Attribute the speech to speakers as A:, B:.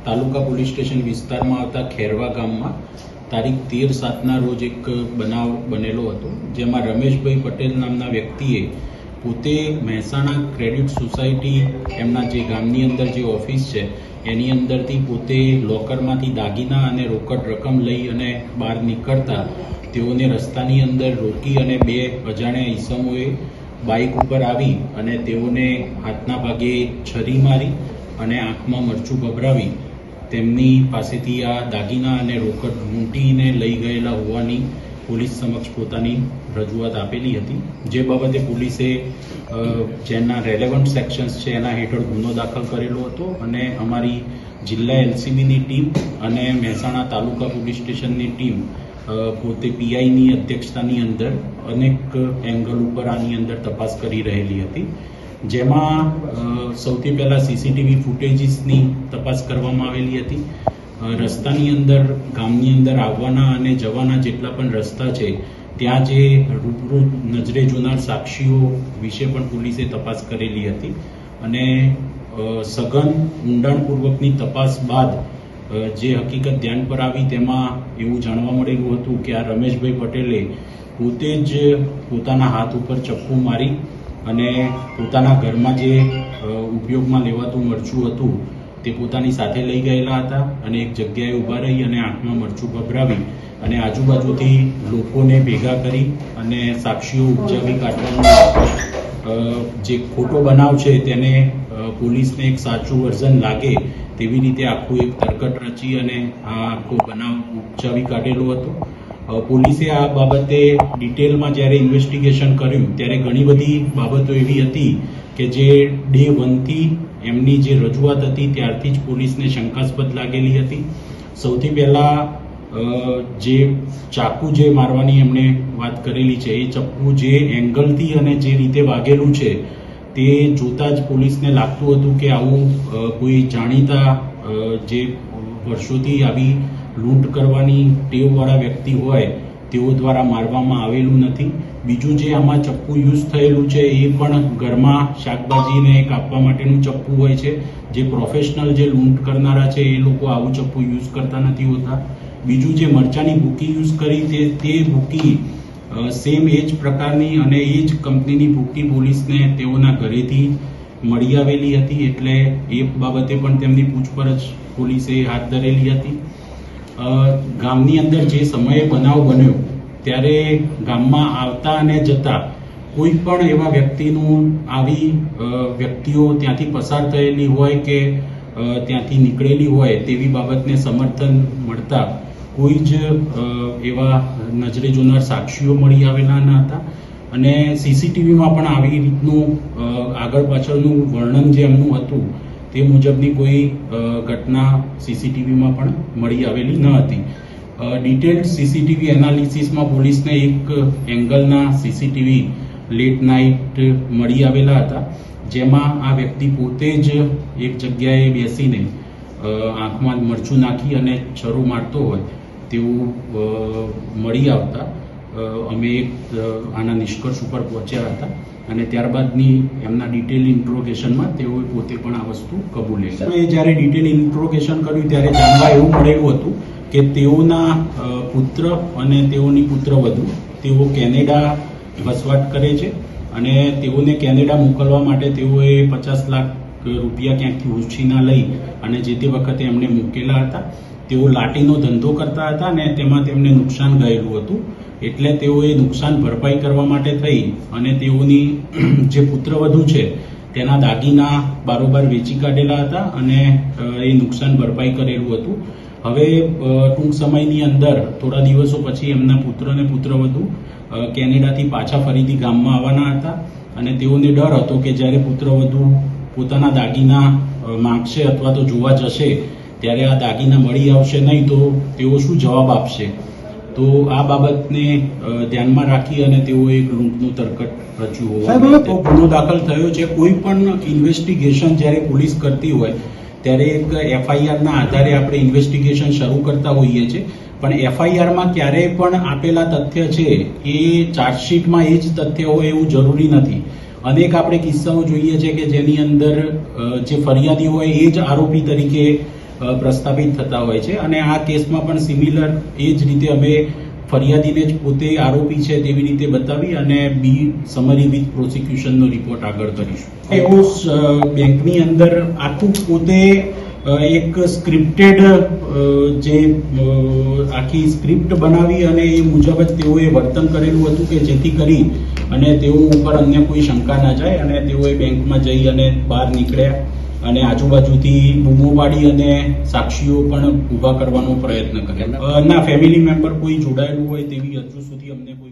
A: તાલુકા police station વિસ્તારમાં આવતા ખેરવા ગામમાં તારીખ 13/7ના રોજ એક બનાવ બનેલો હતો, જેમાં રમેશભાઈ પટેલ નામના વ્યક્તિએ પોતે મહેસાણા ક્રેડિટ સોસાયટી એમના જે ગામની અંદર જે ઓફિસ છે એની અંદરથી પોતે લોકરમાંથી દાગીના અને રોકડ રકમ લઈ અને બહાર નીકળતા તેઓને રસ્તાની અંદર રોકી અને બે અજાણ્યા ઈસમોએ બાઇક ઉપર આવી અને તેઓને હાથના ભાગે છરી મારી અને આંખમાં મરચું ભભરાવી તેમની પાસેથી આ દાગીના અને રોકડ લૂંટીને લઈ ગયેલા હોવાની પોલીસ સમક્ષ પોતાની રજૂઆત આપેલી હતી, જે બાબતે પોલીસે જેના રેલેવન્ટ સેક્શન્સ છે એના હેઠળ ગુનો દાખલ કરેલો હતો અને અમારી જિલ્લા એલસીબીની ટીમ અને મહેસાણા તાલુકા પોલીસ સ્ટેશનની ટીમ પોતે પીઆઈની અધ્યક્ષતાની અંદર અનેક એંગલ ઉપર આની અંદર તપાસ કરી રહેલી હતી, જેમાં સૌથી પહેલાં સીસીટીવી ફૂટેજીસની તપાસ કરવામાં આવેલી હતી. રસ્તાની અંદર ગામની અંદર આવવાના અને જવાના જેટલા પણ રસ્તા છે ત્યાં જે રૂબરૂ નજરે જોનાર સાક્ષીઓ વિશે પણ પોલીસે તપાસ કરેલી હતી અને સઘન ઊંડાણપૂર્વકની તપાસ બાદ જે હકીકત ધ્યાન પર આવી તેમાં એવું જાણવા મળેલું હતું કે આ રમેશભાઈ પટેલે પોતે જ પોતાના હાથ ઉપર ચપ્પુ મારી અને પોતાના ઘરમાં જે ઉપયોગમાં લેવાતું મરચું હતું તે પોતાની સાથે લઈ ગયેલા હતા અને એક જગ્યાએ ઊભા રહી અને આંખમાં મરચું ભભરાવી અને આજુબાજુથી લોકોને ભેગા કરી અને સાક્ષીઓ ઉપજાવી કાઢવાનો જે ખોટો બનાવ છે તેને પોલીસને એક સાચું વર્ઝન લાગે તેવી રીતે આખું એક તરકટ રચી અને આ આખો બનાવ ઉપજાવી કાઢેલો હતો. પોલીસે આ બાબતે ડિટેલમાં જ્યારે ઇન્વેસ્ટિગેશન કર્યું ત્યારે ઘણી બધી બાબતો એવી હતી કે જે ડે 1થી એમની જે રજૂઆત હતી ત્યારથી જ પોલીસને શંકાસ્પદ લાગેલી હતી. સૌથી પહેલાં જે ચાકુ જે મારવાની એમણે વાત કરેલી છે એ ચપ્પુ જે એંગલથી અને જે રીતે વાગેલું છે તે જોતાં જ પોલીસને લાગતું હતું કે આવું કોઈ જાણીતા જે વર્ષોથી આવી લૂંટ કરવાની ટેવવાળા વ્યક્તિ હોય તેઓ દ્વારા મારવામાં આવેલું નથી. બીજું જે આમાં ચપ્પુ યુઝ થયેલું છે એ પણ ઘરમાં શાકભાજીને કાપવા માટેનું ચપ્પુ હોય છે, જે પ્રોફેશનલ જે લૂંટ કરનારા છે એ લોકો આવું ચપ્પુ યુઝ કરતા નથી હોતા. બીજું જે મરચાની ભૂકી યુઝ કરી તે ભૂકી સેમ એ જ પ્રકારની અને એ જ કંપનીની ભૂકી પોલીસને તેઓના ઘરેથી મળી આવેલી હતી, એટલે એ બાબતે પણ તેમની પૂછપરછ પોલીસે હાથ ધરેલી હતી. ગામની અંદર જે સમયે બનાવ બન્યો ત્યારે ગામમાં આવતા અને જતા કોઈ પણ એવા વ્યક્તિનું આવી વ્યક્તિઓ ત્યાંથી પસાર થયેલી હોય કે ત્યાંથી નીકળેલી હોય તેવી બાબતને સમર્થન મળતા કોઈ જ એવા નજરે જોનાર સાક્ષીઓ મળી આવેલા ન હતા અને સીસીટીવીમાં પણ આવી રીતનું આગળ પાછળનું વર્ણન જે એમનું હતું તે મુજબની કોઈ ઘટના સીસીટીવીમાં પણ મળી આવેલી ન હતી. ડિટેલ્ડ સીસીટીવી એનાલિસિસમાં પોલીસને એક એંગલના સીસીટીવી લેટ નાઇટ મળી આવેલા હતા, જેમાં આ વ્યક્તિ પોતે જ એક જગ્યાએ બેસીને આંખમાં મરચું નાખી અને છરો મારતો હોય તેવું મળી આવતા અમે એક આના નિષ્કર્ષ ઉપર પહોંચ્યા હતા અને ત્યારબાદની એમના ડિટેલ ઇન્ટ્રોગેશનમાં તેઓએ પોતે પણ આ વસ્તુ કબૂલે. જ્યારે ડિટેલ ઇન્ટ્રોગેશન કર્યું ત્યારે જાણવા એવું મળેલું હતું કે તેઓના પુત્ર અને તેઓની પુત્રવધુ તેઓ કેનેડા વસવાટ કરે છે અને તેઓને કેનેડા મોકલવા માટે તેઓએ 50 લાખ રૂપિયા ક્યાંકથી ઉછીના લઈ અને જે તે વખતે એમને મૂકેલા હતા. તેઓ લાટીનો ધંધો કરતા હતા અને તેમાં તેમને નુકસાન ગયેલું હતું, એટલે તેઓએ નુકસાન ભરપાઈ કરવા માટે થઈ અને તેઓની જે પુત્રવધુ છે તેના દાગીના બારોબાર વેચી કાઢેલા હતા અને એ નુકસાન ભરપાઈ કરેલું હતું. હવે ટૂંક સમયની અંદર થોડા દિવસો પછી એમના પુત્ર અને પુત્રવધુ કેનેડાથી પાછા ફરીથી ગામમાં આવવાના હતા અને તેઓને ડર હતો કે જ્યારે પુત્રવધુ પોતાના દાગીના માંગશે અથવા તો જોવા જશે ત્યારે આ દાગીના મળી આવશે નહીં તો તેઓ શું જવાબ આપશે. તો આ બાબતને ધ્યાનમાં રાખી અને તેઓએ એક લૂંટનું તરકટ રચ્યું હોવાનો ગુનો દાખલ થયો છે. કોઈ પણ ઇન્વેસ્ટિગેશન જ્યારે પોલીસ કરતી હોય ત્યારે એક એફઆઈઆરના આધારે આપણે ઇન્વેસ્ટિગેશન શરૂ કરતા હોઈએ છીએ, પણ એફઆઈઆરમાં ક્યારેય પણ આપેલા તથ્ય છે એ ચાર્જશીટમાં એ જ તથ્ય હોય એવું જરૂરી નથી. અનેક આપણે કિસ્સાઓ જોઈએ છે કે જેની અંદર જે ફરિયાદી હોય એ જ આરોપી તરીકે પ્રસ્થાપિત થતા હોય છે, અને આ કેસમાં પણ સિમિલર એ જ રીતે અમે ફરિયાદીને જ પોતે આરોપી છે તેવી રીતે બતાવી અને બી સમરી વિથ પ્રોસિક્યુશનનો રિપોર્ટ આગળ કરીશું. એવો બેંકની અંદર આખું પોતે એક સ્ક્રિપ્ટેડ જે આખી સ્ક્રિપ્ટ બનાવી અને એ મુજબ જ તેઓએ વર્તન કરેલું હતું કે જેથી કરી અને તેઓ ઉપર અન્ય કોઈ શંકા ના જાય, અને તેઓએ બેંકમાં જઈ અને બહાર નીકળ્યા અને આજુબાજુથી બૂમો પાડી અને સાક્ષીઓ પણ ઊભા કરવાનો પ્રયત્ન કર્યો. ના, ફેમિલી મેમ્બર કોઈ જોડાયેલું હોય તેવી હજુ સુધી અમને કોઈ